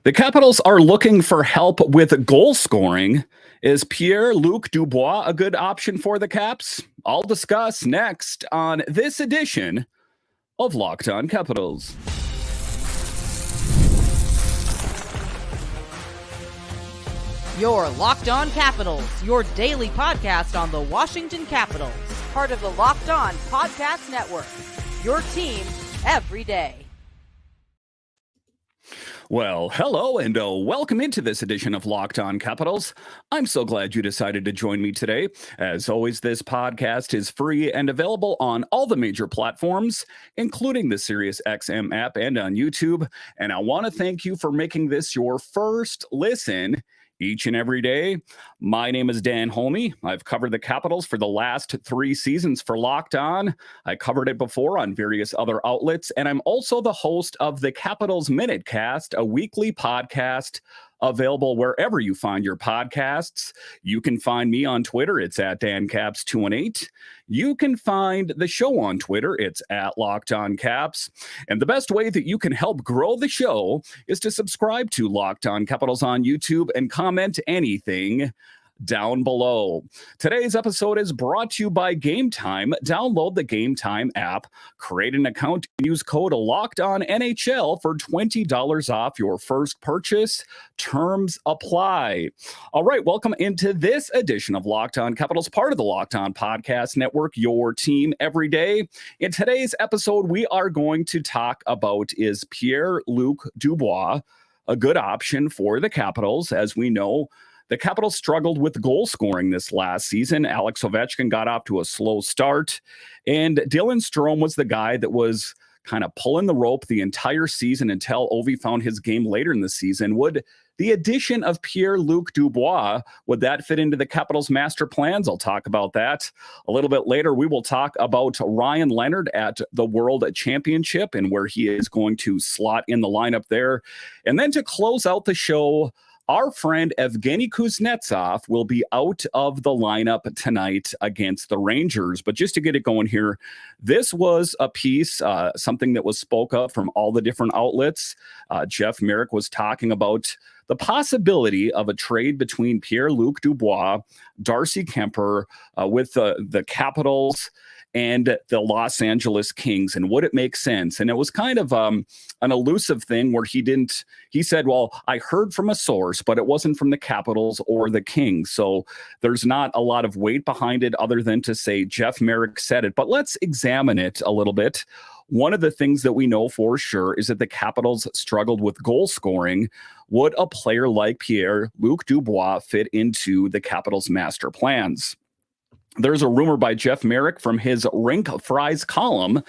The Capitals are looking for help with goal scoring. Is Pierre-Luc Dubois a good option for the Caps? I'll discuss next on this edition of Locked On Capitals. Your Locked On Capitals, your daily podcast on the Washington Capitals, part of the Locked On Podcast Network, your team every day. Well, hello and welcome into this edition of Locked On Capitals. I'm so glad you decided to join me today. As always, this podcast is free and available on all the major platforms, including the SiriusXM app and on YouTube. And I want to thank you for making this your first listen each and every day. My name is Dan Holme. I've covered the Capitals for the last 3 seasons for Locked On. I covered it before on various other outlets, and I'm also the host of the Capitals Minute Cast, a weekly podcast available wherever you find your podcasts. You can find me on Twitter. It's at DanCaps218. You can find the show on Twitter. It's at Locked On Caps. And the best way that you can help grow the show is to subscribe to Locked On Capitals on YouTube and comment anything down below. Today's episode is brought to you by Game Time. Download the Game Time app, create an account, and use code LOCKEDONNHL for $20 off your first purchase. Terms apply. All right, welcome into this edition of Locked On Capitals, part of the Locked On Podcast Network, your team every day. In today's episode, we are going to talk about, is Pierre-Luc Dubois a good option for the Capitals? As we know, the Capitals struggled with goal scoring this last season. Alex Ovechkin got off to a slow start, and Dylan Strome was the guy that was kind of pulling the rope the entire season until Ovi found his game later in the season. Would the addition of Pierre-Luc Dubois, would that fit into the Capitals' master plans? I'll talk about that a little bit later. We will talk about Ryan Leonard at the World Championship and where he is going to slot in the lineup there. And then to close out the show, our friend Evgeny Kuznetsov will be out of the lineup tonight against the Rangers. But just to get it going here, this was a piece, something that was spoke of from all the different outlets. Jeff Marek was talking about the possibility of a trade between Pierre-Luc Dubois, Darcy Kuemper, with the Capitals and the Los Angeles Kings, and would it make sense? And it was kind of an elusive thing where he said, well, I heard from a source, but it wasn't from the Capitals or the Kings. So there's not a lot of weight behind it other than to say Jeff Marek said it. But let's examine it a little bit. One of the things that we know for sure is that the Capitals struggled with goal scoring. Would a player like Pierre-Luc Dubois fit into the Capitals' master plans? There's a rumor by Jeff Marek from his Rink Fries column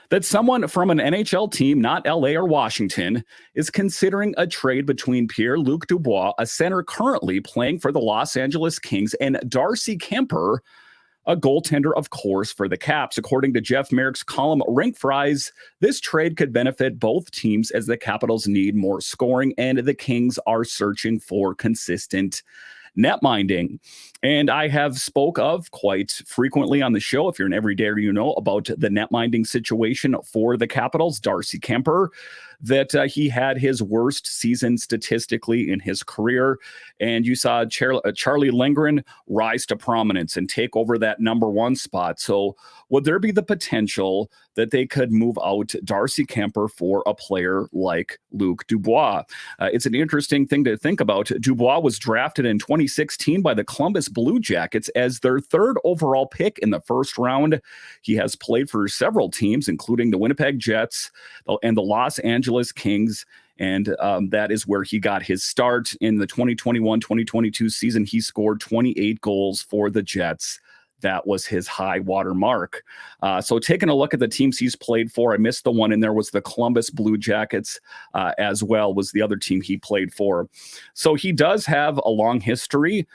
that someone from an NHL team, not LA or Washington, is considering a trade between Pierre-Luc Dubois, a center currently playing for the Los Angeles Kings, and Darcy Kuemper, a goaltender, of course, for the Caps. According to Jeff Marek's column, Rink Fries, this trade could benefit both teams as the Capitals need more scoring and the Kings are searching for consistent netminding. And I have spoke of quite frequently on the show, if you're an everydayer, you know about the netminding situation for the Capitals. Darcy Kuemper, that he had his worst season statistically in his career. And you saw Charlie Lindgren rise to prominence and take over that number 1 spot. So would there be the potential that they could move out Darcy Kuemper for a player like Luc Dubois? It's an interesting thing to think about. Dubois was drafted in 2016 by the Columbus Blue Jackets as their 3rd overall pick in the first round. He has played for several teams, including the Winnipeg Jets and the Los Angeles Kings. And that is where he got his start in the 2021-2022 season. He scored 28 goals for the Jets. That was his high water mark. So taking a look at the teams he's played for, I missed the one in there, was the Columbus Blue Jackets as well, was the other team he played for. So he does have a long history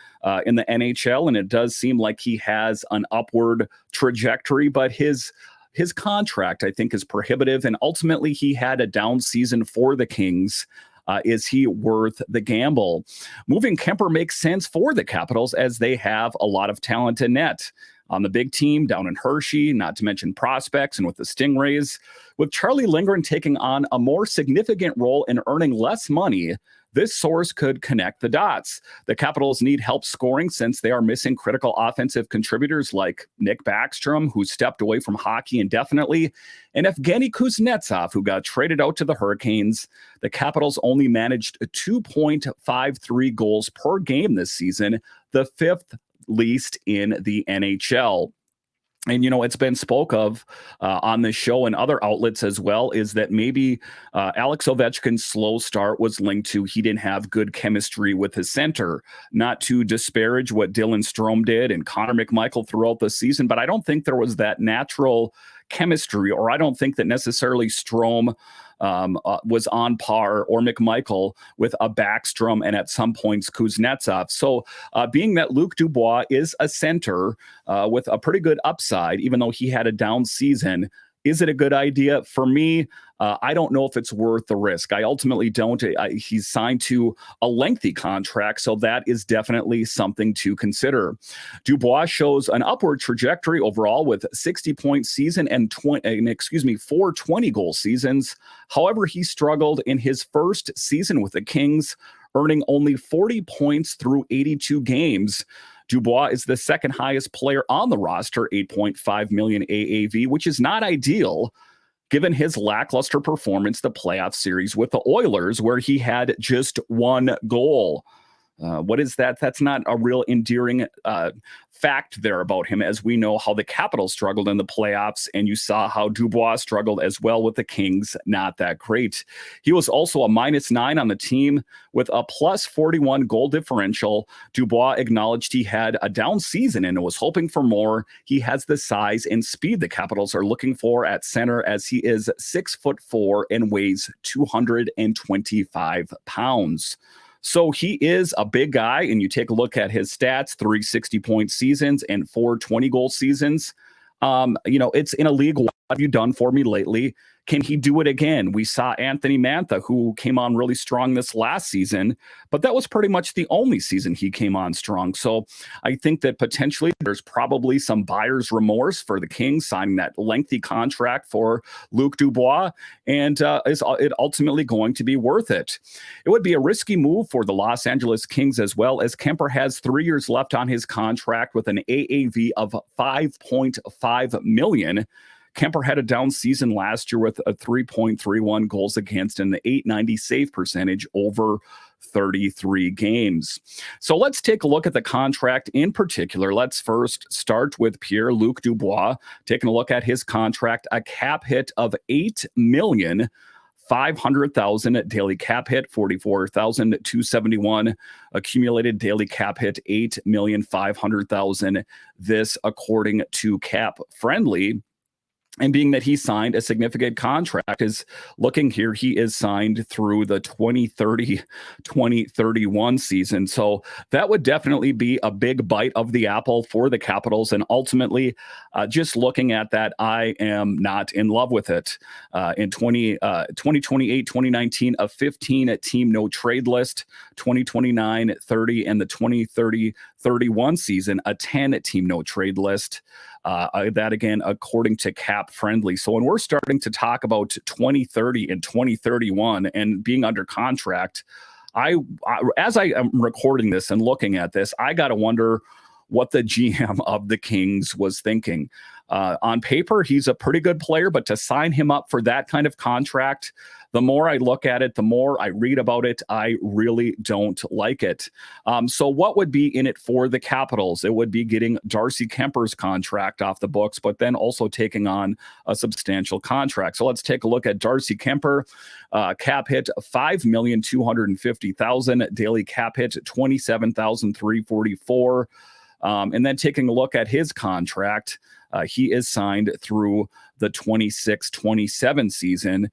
in the NHL, and it does seem like he has an upward trajectory, but his contract, I think, is prohibitive, and ultimately he had a down season for the Kings. Is he worth the gamble? Moving Kuemper makes sense for the Capitals as they have a lot of talent in net. on the big team down in Hershey, not to mention prospects and with the Stingrays. With Charlie Lindgren taking on a more significant role in earning less money, this source could connect the dots. The Capitals need help scoring since they are missing critical offensive contributors like Nick Backstrom, who stepped away from hockey indefinitely, and Evgeny Kuznetsov, who got traded out to the Hurricanes. The Capitals only managed 2.53 goals per game this season, the fifth least in the NHL. And, it's been spoke of on this show and other outlets as well, is that maybe Alex Ovechkin's slow start was linked to he didn't have good chemistry with his center. Not to disparage what Dylan Strome did and Connor McMichael throughout the season, but I don't think there was that natural chemistry, or I don't think that necessarily Strome was on par, or McMichael, with a Backstrom and at some points Kuznetsov. So being that Luc Dubois is a center with a pretty good upside, even though he had a down season, is it a good idea? For me, I don't know if it's worth the risk. I ultimately don't. He's signed to a lengthy contract, so that is definitely something to consider. Dubois shows an upward trajectory overall with 60-point season and 4 20-goal seasons. However, he struggled in his first season with the Kings, earning only 40 points through 82 games. Dubois is the second highest player on the roster, 8.5 million AAV, which is not ideal given his lackluster performance the playoff series with the Oilers, where he had just 1 goal. What is that? That's not a real endearing fact there about him, as we know how the Capitals struggled in the playoffs, and you saw how Dubois struggled as well with the Kings. Not that great. He was also a -9 on the team with a +41 goal differential. Dubois acknowledged he had a down season and was hoping for more. He has the size and speed the Capitals are looking for at center, as he is 6'4" and weighs 225 pounds. So he is a big guy, and you take a look at his stats, 3 60-point seasons and 4 20-goal seasons. It's in a league. What have you done for me lately? Can he do it again? We saw Anthony Mantha, who came on really strong this last season, but that was pretty much the only season he came on strong. So I think that potentially there's probably some buyer's remorse for the Kings signing that lengthy contract for Luc Dubois, and is it ultimately going to be worth it? It would be a risky move for the Los Angeles Kings as well, as Kuemper has 3 years left on his contract with an AAV of 5.5 million. Kuemper had a down season last year with a 3.31 goals against and an .890 save percentage over 33 games. So let's take a look at the contract in particular. Let's first start with Pierre-Luc Dubois. Taking a look at his contract, a cap hit of $8,500,000 daily cap hit, 44,271 accumulated daily cap hit, 8,500,000. This according to Cap Friendly. And being that he signed a significant contract, is looking here, he is signed through the 2030-2031 season. So that would definitely be a big bite of the apple for the Capitals. And ultimately, just looking at that, I am not in love with it. In 2028, 2019, a 15-team no-trade list, 2029, 30, and the 2030-31 season, a 10-team no-trade list. That again, according to Cap Friendly. So when we're starting to talk about 2030 and 2031 and being under contract, as I am recording this and looking at this, I got to wonder what the GM of the Kings was thinking. On paper, he's a pretty good player, but to sign him up for that kind of contract, the more I look at it, the more I read about it, I really don't like it. So what would be in it for the Capitals? It would be getting Darcy Kuemper's contract off the books, but then also taking on a substantial contract. So let's take a look at Darcy Kuemper. Cap hit $5,250,000, daily cap hit $27,344. And then taking a look at his contract, he is signed through the 26-27 season.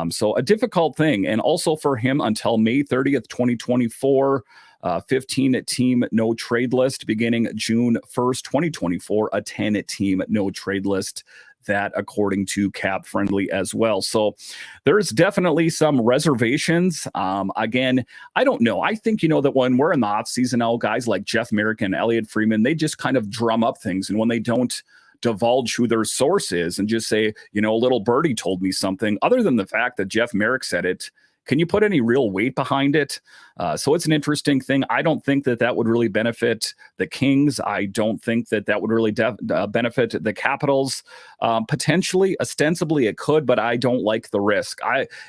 So a difficult thing. And also for him until May 30th, 2024, 15-team no trade list beginning June 1st, 2024, a 10-team no trade list that according to Cap Friendly as well. So there's definitely some reservations. Again, I don't know. I think, that when we're in the offseason now, guys like Jeff Marek and Elliot Freeman, they just kind of drum up things. And when they don't divulge who their source is and just say, a little birdie told me something, other than the fact that Jeff Marek said it, can you put any real weight behind it? So it's an interesting thing. I don't think that would really benefit the Kings. I don't think that would really benefit the Capitals. Potentially, ostensibly, it could, but I don't like the risk.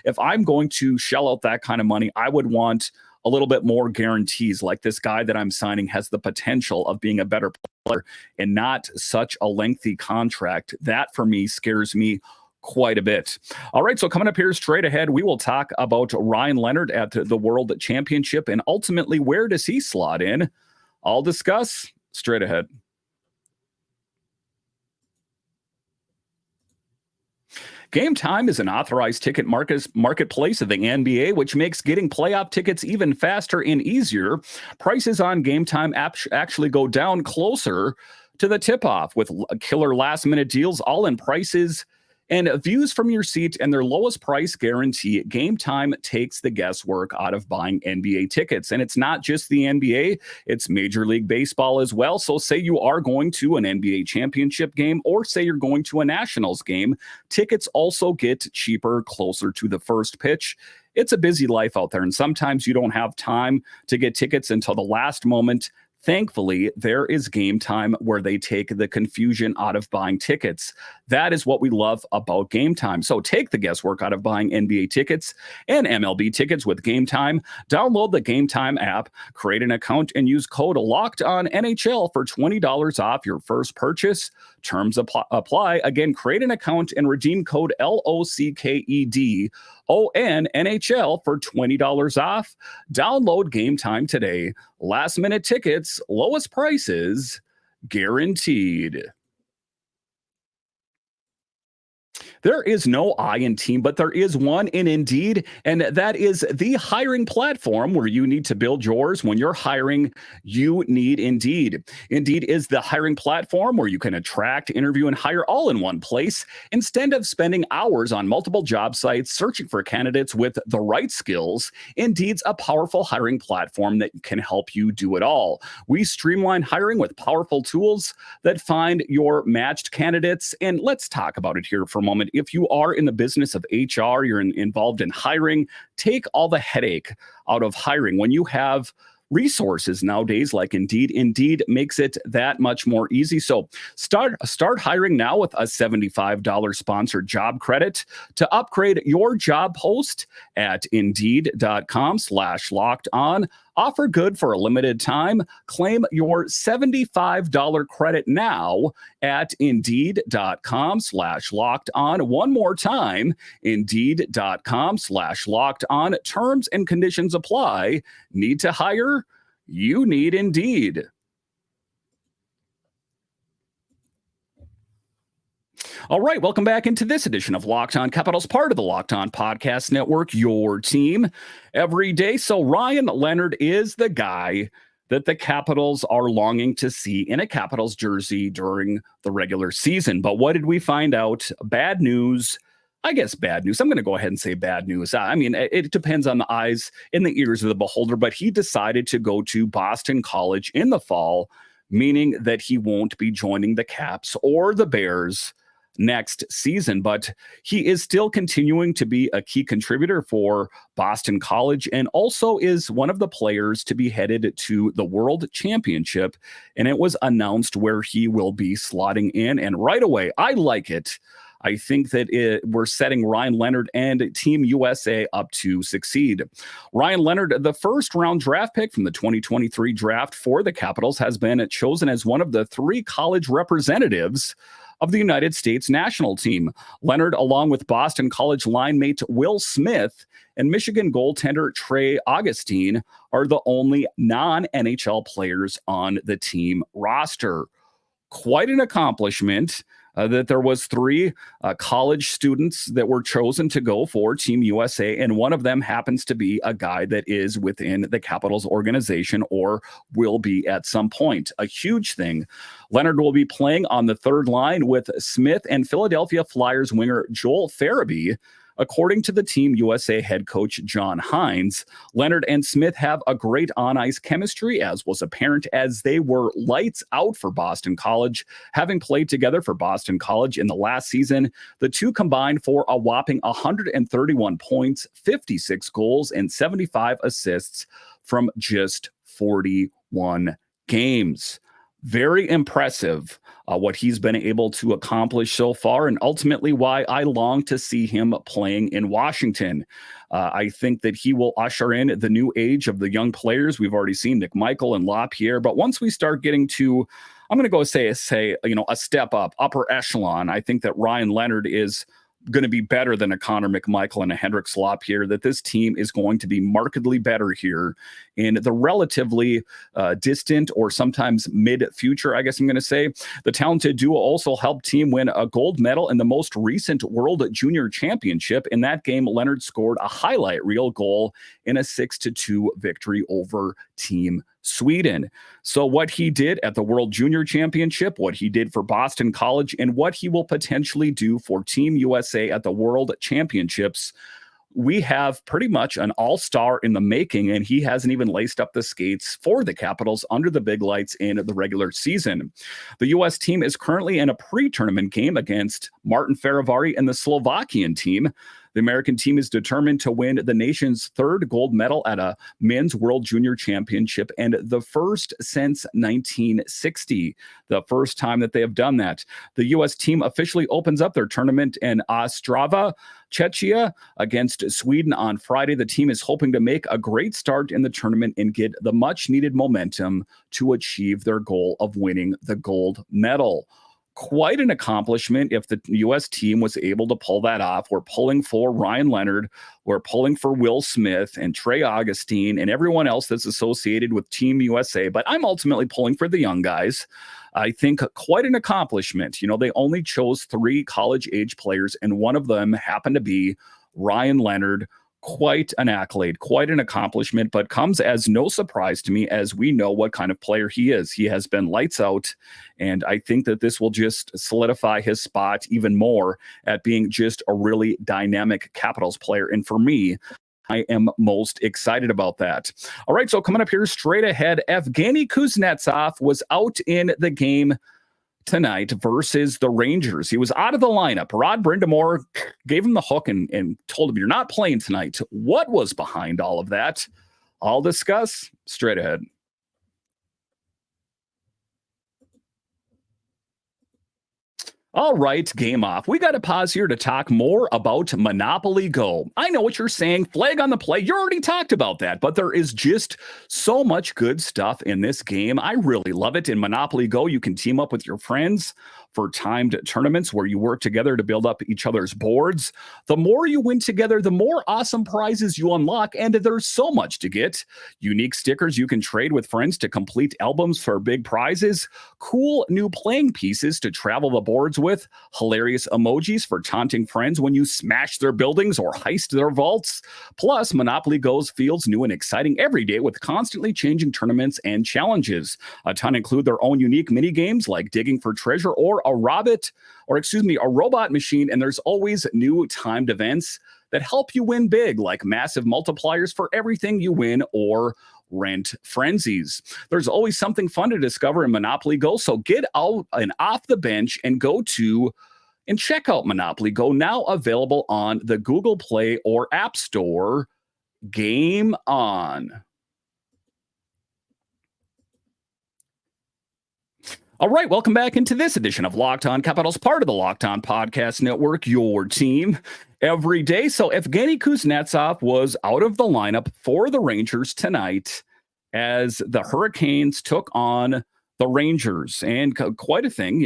If I'm going to shell out that kind of money, I would want a little bit more guarantees, like this guy that I'm signing has the potential of being a better player and not such a lengthy contract. That, for me, scares me quite a bit. All right, so coming up here straight ahead, we will talk about Ryan Leonard at the World Championship and ultimately where does he slot in? I'll discuss straight ahead. Game Time is an authorized ticket marketplace of the NBA, which makes getting playoff tickets even faster and easier. Prices on Game Time actually go down closer to the tip-off with killer last-minute deals, all-in prices and views from your seat and their lowest price guarantee. Game Time takes the guesswork out of buying NBA tickets. And it's not just the NBA, it's Major League Baseball as well. So say you are going to an NBA championship game or say you're going to a Nationals game, tickets also get cheaper closer to the first pitch. It's a busy life out there, and sometimes you don't have time to get tickets until the last moment. Thankfully, there is Game Time where they take the confusion out of buying tickets. That is what we love about Game Time. So take the guesswork out of buying NBA tickets and MLB tickets with Game Time. Download the Game Time app, create an account, and use code LOCKEDONNHL for $20 off your first purchase. Terms apply. Again, create an account and redeem code LOCKEDONNHL for $20 off. Download Game Time today. Last minute tickets, lowest prices guaranteed. There is no I in team, but there is one in Indeed, and that is the hiring platform where you need to build yours. When you're hiring, you need Indeed. Indeed is the hiring platform where you can attract, interview, and hire all in one place. Instead of spending hours on multiple job sites searching for candidates with the right skills, Indeed's a powerful hiring platform that can help you do it all. We streamline hiring with powerful tools that find your matched candidates. And let's talk about it here for a moment. If you are in the business of HR, you're involved in hiring, take all the headache out of hiring. When you have resources nowadays like Indeed makes it that much more easy. So start hiring now with a $75 sponsored job credit to upgrade your job post at Indeed.com/locked-on. Offer good for a limited time. Claim your $75 credit now at Indeed.com/locked-on. One more time, Indeed.com/locked-on. Terms and conditions apply. Need to hire? You need Indeed. All right, welcome back into this edition of Locked On Capitals, part of the Locked On Podcast Network, your team every day. So Ryan Leonard is the guy that the Capitals are longing to see in a Capitals jersey during the regular season. But what did we find out? Bad news. I guess bad news. I'm going to go ahead and say bad news. I mean, it depends on the eyes and the ears of the beholder, but he decided to go to Boston College in the fall, meaning that he won't be joining the Caps or the Bears next season, but he is still continuing to be a key contributor for Boston College and also is one of the players to be headed to the World Championship. And it was announced where he will be slotting in. And right away, I like it. I think that we're setting Ryan Leonard and Team USA up to succeed. Ryan Leonard, the first round draft pick from the 2023 draft for the Capitals, has been chosen as one of the 3 college representatives of the United States national team. Leonard, along with Boston College line mate Will Smith and Michigan goaltender Trey Augustine, are the only non-NHL players on the team roster. Quite an accomplishment. That there was 3 college students that were chosen to go for Team USA, and one of them happens to be a guy that is within the Capitals organization or will be at some point. A huge thing. Leonard will be playing on the third line with Smith and Philadelphia Flyers winger Joel Farabee. According to the Team USA head coach John Hines, Leonard and Smith have a great on-ice chemistry, as was apparent as they were lights out for Boston College. Having played together for Boston College in the last season, the two combined for a whopping 131 points, 56 goals, and 75 assists from just 41 games. Very impressive what he's been able to accomplish so far, and ultimately why I long to see him playing in Washington. I think that he will usher in the new age of the young players. We've already seen Nick Michael and LaPierre, but once we start getting to, I'm going to go say a step up, upper echelon, I think that Ryan Leonard is going to be better than a Connor McMichael and a Hendrix LaPierre, that this team is going to be markedly better here in the relatively distant or sometimes mid-future, I guess I'm going to say. The talented duo also helped team win a gold medal in the most recent World Junior Championship. In that game, Leonard scored a highlight reel goal in a 6-2 victory over Team Sweden. So what he did at the World Junior Championship, what he did for Boston College, and what he will potentially do for Team USA at the World Championships, we have pretty much an all-star in the making, and he hasn't even laced up the skates for the Capitals under the big lights in the regular season. The U.S. team is currently in a pre-tournament game against Martin Ferivari and the Slovakian team. The American team is determined to win the nation's third gold medal at a men's World Junior Championship, and the first since 1960, the first time that they have done that. The U.S. team officially opens up their tournament in Ostrava, Czechia, against Sweden on Friday. The team is hoping to make a great start in the tournament and get the much-needed momentum to achieve their goal of winning the gold medal. Quite an accomplishment if the U.S. team was able to pull that off. We're pulling for Ryan Leonard. We're pulling for Will Smith and Trey Augustine and everyone else that's associated with Team USA. But I'm ultimately pulling for the young guys. I think quite an accomplishment. You know, they only chose 3 college-age players, and one of them happened to be Ryan Leonard. Quite an accolade, quite an accomplishment, but comes as no surprise to me, as we know what kind of player he is. He has been lights out, and I think that this will just solidify his spot even more at being just a really dynamic Capitals player. And for me, I am most excited about that. All right, so coming up here straight ahead, Evgeny Kuznetsov was out in the game tonight versus the Rangers. He was out of the lineup. Rod Brindamore gave him the hook and told him, "You're not playing tonight." What was behind all of that? I'll discuss straight ahead. All right, game off. We got to pause here to talk more about Monopoly Go. I know what you're saying. Flag on the play. You already talked about that, but there is just so much good stuff in this game. I really love it. In Monopoly Go, you can team up with your friends for timed tournaments where you work together to build up each other's boards. The more you win together, the more awesome prizes you unlock, and there's so much to get. Unique stickers you can trade with friends to complete albums for big prizes, cool new playing pieces to travel the boards with, hilarious emojis for taunting friends when you smash their buildings or heist their vaults. Plus, Monopoly Go's feels new and exciting every day with constantly changing tournaments and challenges. A ton include their own unique mini games like digging for treasure or a robot machine, and there's always new timed events that help you win big, like massive multipliers for everything you win or rent frenzies. There's always something fun to discover in Monopoly Go, so get out and off the bench and go to and check out Monopoly Go, now available on the Google Play or App Store. Game on. All right, welcome back into this edition of Locked On Capitals, part of the Locked On Podcast Network, your team every day. So Evgeny Kuznetsov was out of the lineup for the Rangers tonight as the Hurricanes took on the Rangers, and quite a thing.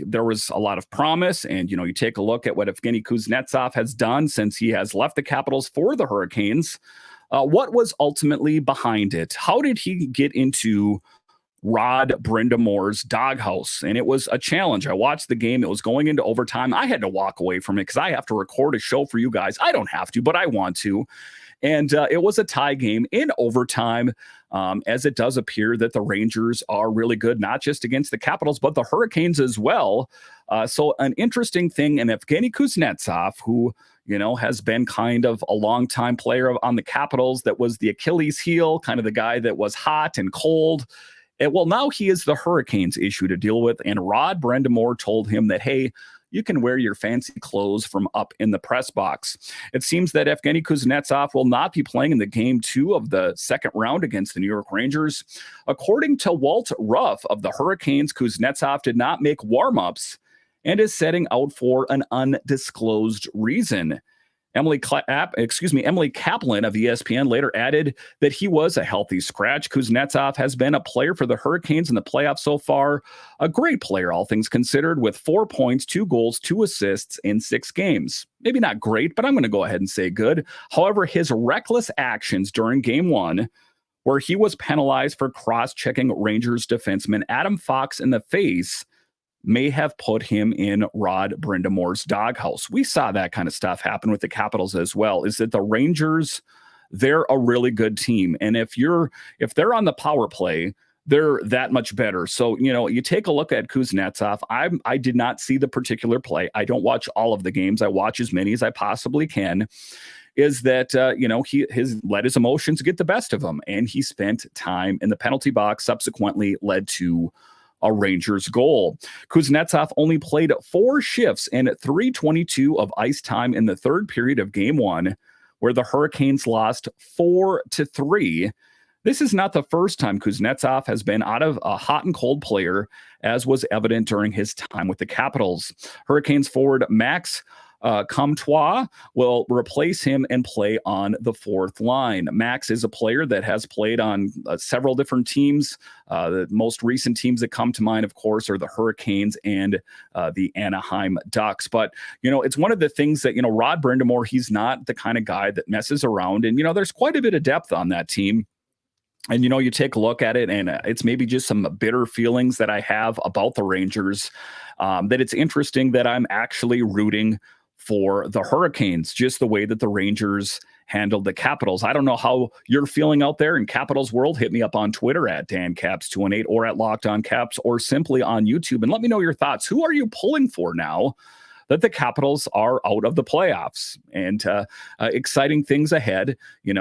There was a lot of promise, and, you take a look at what Evgeny Kuznetsov has done since he has left the Capitals for the Hurricanes. What was ultimately behind it? How did he get into Rod Brindamore's doghouse, and it was a challenge. I watched the game. It was going into overtime. I had to walk away from it because I have to record a show for you guys. I don't have to, but I want to. And it was a tie game in overtime, as it does appear that the Rangers are really good, not just against the Capitals, but the Hurricanes as well. So an interesting thing, and Evgeny Kuznetsov, who has been kind of a long-time player on the Capitals, that was the Achilles heel, kind of the guy that was hot and cold. Well, now he is the Hurricanes issue to deal with, and Rod Brind'Amour told him that, hey, you can wear your fancy clothes from up in the press box. It seems that Evgeny Kuznetsov will not be playing in the game 2 of the second round against the New York Rangers. According to Walt Ruff of the Hurricanes, Kuznetsov did not make warm-ups and is setting out for an undisclosed reason. Emily Kaplan of ESPN later added that he was a healthy scratch. Kuznetsov has been a player for the Hurricanes in the playoffs so far, a great player, all things considered, with 4 points, 2 goals, 2 assists in 6 games. Maybe not great, but I'm going to go ahead and say good. However, his reckless actions during Game 1, where he was penalized for cross-checking Rangers defenseman Adam Fox in the face, may have put him in Rod Brindamore's doghouse. We saw that kind of stuff happen with the Capitals as well, is that the Rangers, they're a really good team. And if they're on the power play, they're that much better. So, you take a look at Kuznetsov. I did not see the particular play. I don't watch all of the games. I watch as many as I possibly can. Is that, he let his emotions get the best of him. And he spent time in the penalty box, subsequently led to a Rangers goal. Kuznetsov only played 4 shifts and 3:22 of ice time in the third period of Game 1, where the Hurricanes lost 4-3. This is not the first time Kuznetsov has been out of a hot and cold player, as was evident during his time with the Capitals. Hurricanes forward Max Comtois will replace him and play on the 4th line. Max is a player that has played on several different teams. The most recent teams that come to mind, of course, are the Hurricanes and the Anaheim Ducks. But, it's one of the things that, Rod Brind'Amour, he's not the kind of guy that messes around. And, there's quite a bit of depth on that team. And, you take a look at it, and it's maybe just some bitter feelings that I have about the Rangers, that it's interesting that I'm actually rooting for the Hurricanes, just the way that the Rangers handled the Capitals. I don't know how you're feeling out there in Capitals world. Hit me up on Twitter at DanCaps218 or at Locked On Caps, or simply on YouTube, and let me know your thoughts. Who are you pulling for now that the Capitals are out of the playoffs? And exciting things ahead. We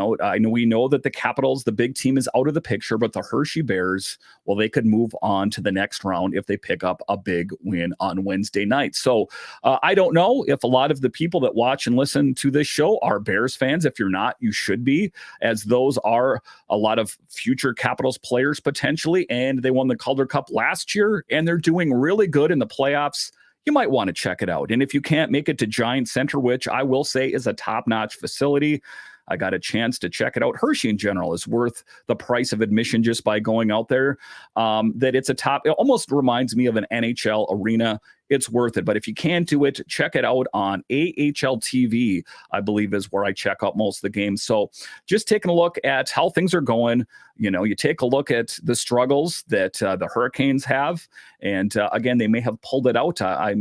know that the Capitals, the big team, is out of the picture, but the Hershey Bears, well, they could move on to the next round if they pick up a big win on Wednesday night. So I don't know if a lot of the people that watch and listen to this show are Bears fans. If you're not, you should be, as those are a lot of future Capitals players potentially, and they won the Calder Cup last year, and they're doing really good in the playoffs. You might want to check it out. And if you can't make it to Giant Center, which I will say is a top-notch facility, I got a chance to check it out. Hershey in general is worth the price of admission just by going out there. That it's it almost reminds me of an NHL arena. It's worth it. But if you can't do it, check it out on AHL TV, I believe is where I check out most of the games. So just taking a look at how things are going. You take a look at the struggles that the Hurricanes have. And again, they may have pulled it out. I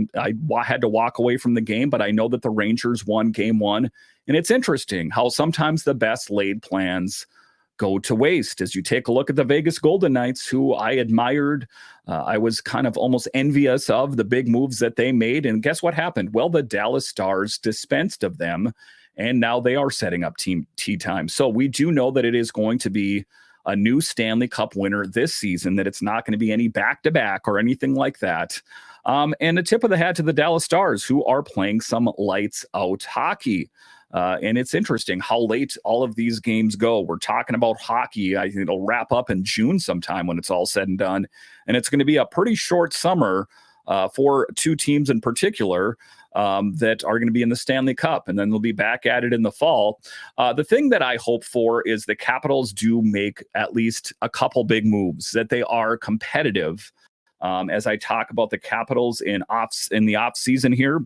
had to walk away from the game, but I know that the Rangers won Game 1. And it's interesting how sometimes the best laid plans go to waste. As you take a look at the Vegas Golden Knights, who I admired, I was kind of almost envious of the big moves that they made. And guess what happened? Well, the Dallas Stars dispensed of them, and now they are setting up team tea time. So we do know that it is going to be a new Stanley Cup winner this season, that it's not going to be any back-to-back or anything like that. And a tip of the hat to the Dallas Stars, who are playing some lights-out hockey. And it's interesting how late all of these games go. We're talking about hockey. I think it'll wrap up in June sometime when it's all said and done. And it's going to be a pretty short summer for 2 teams in particular that are going to be in the Stanley Cup. And then they'll be back at it in the fall. The thing that I hope for is the Capitals do make at least a couple big moves, that they are competitive. As I talk about the Capitals in the off season here,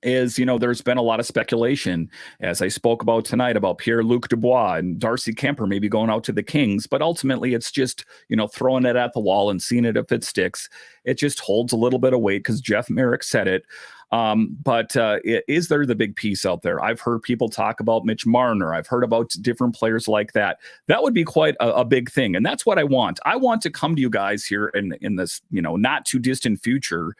is, there's been a lot of speculation, as I spoke about tonight, about Pierre-Luc Dubois and Darcy Kuemper maybe going out to the Kings. But ultimately, it's just, throwing it at the wall and seeing it if it sticks. It just holds a little bit of weight because Jeff Marek said it. But is there the big piece out there? I've heard people talk about Mitch Marner. I've heard about different players like that. That would be quite a big thing. And that's what I want. I want to come to you guys here in this, not too distant future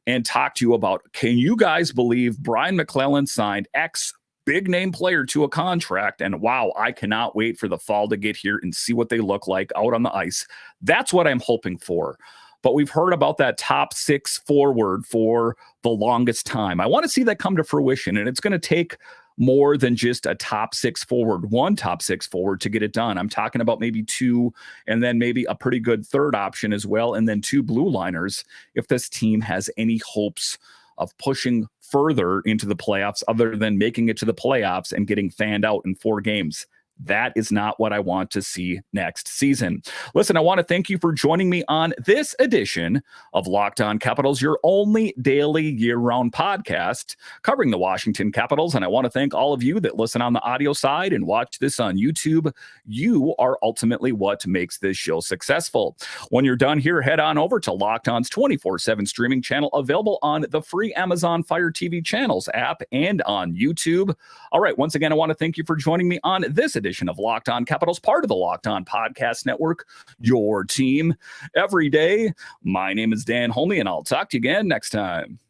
and talk to you about, can you guys believe Brian McClellan signed X big name player to a contract? And wow, I cannot wait for the fall to get here and see what they look like out on the ice. That's what I'm hoping for. But we've heard about that top 6 forward for the longest time. I want to see that come to fruition, and it's going to take more than just a top 6 forward, one top 6 forward to get it done. I'm talking about maybe 2, and then maybe a pretty good third option as well, and then 2 blue liners if this team has any hopes of pushing further into the playoffs other than making it to the playoffs and getting fanned out in 4 games. That is not what I want to see next season. Listen, I want to thank you for joining me on this edition of Locked On Capitals, your only daily year-round podcast covering the Washington Capitals. And I want to thank all of you that listen on the audio side and watch this on YouTube. You are ultimately what makes this show successful. When you're done here, head on over to Locked On's 24/7 streaming channel, available on the free Amazon Fire TV channels app and on YouTube. All right, once again, I want to thank you for joining me on this edition of Locked On Capitals, part of the Locked On Podcast Network, your team every day. My name is Dan Holme, and I'll talk to you again next time.